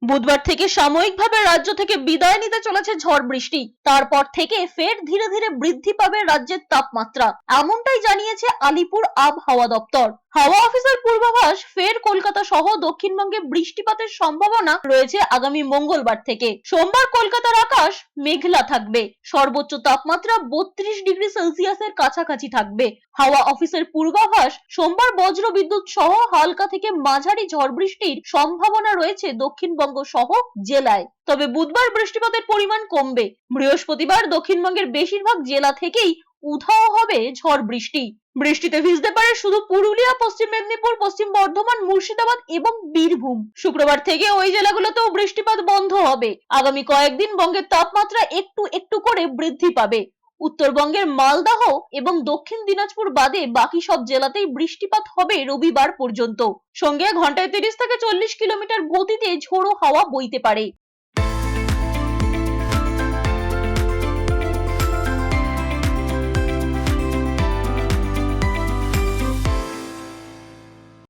বুধবার থেকে সাময়িকভাবে রাজ্য থেকে বিদায় নিতে চলেছে ঝড় বৃষ্টি। তারপর থেকে ফের ধীরে ধীরে বৃদ্ধি পাবে রাজ্যের তাপমাত্রা, এমনটাই জানিয়েছে আলিপুর আবহাওয়া দপ্তর। হাওয়া অফিসের পূর্বাভাস, ফের কলকাতা সহ দক্ষিণবঙ্গে বৃষ্টিপাতের সম্ভাবনা রয়েছে আগামী মঙ্গলবার থেকে। সোমবার কলকাতার আকাশ মেঘলা থাকবে, সর্বোচ্চ তাপমাত্রা 32 ডিগ্রি সেলসিয়াসের কাছাকাছি থাকবে। হাওয়া অফিসের পূর্বাভাস, সোমবার বজ্র বিদ্যুৎ সহ হালকা থেকে মাঝারি ঝড় বৃষ্টির সম্ভাবনা রয়েছে দক্ষিণবঙ্গ সহ জেলায়। তবে বুধবার বৃষ্টিপাতের পরিমাণ কমবে। বৃহস্পতিবার দক্ষিণবঙ্গের বেশিরভাগ জেলা থেকেই উধাও হবে ঝড় বৃষ্টি। বৃষ্টিতে ভিজতে পারে শুধু পুরুলিয়া, পশ্চিম মেদিনীপুর, পশ্চিম বর্ধমান, মুর্শিদাবাদ এবং বীরভূম। শুক্রবার থেকে ওই জেলাগুলোতেও বৃষ্টিপাত বন্ধ হবে। আগামী কয়েকদিন বঙ্গের তাপমাত্রা একটু একটু করে বৃদ্ধি পাবে। উত্তরবঙ্গের মালদহ এবং দক্ষিণ দিনাজপুর বাদে বাকি সব জেলাতেই বৃষ্টিপাত হবে রবিবার পর্যন্ত। সঙ্গে ঘন্টায় 30 থেকে 40 কিলোমিটার গতিতে ঝোড়ো হাওয়া বইতে পারে।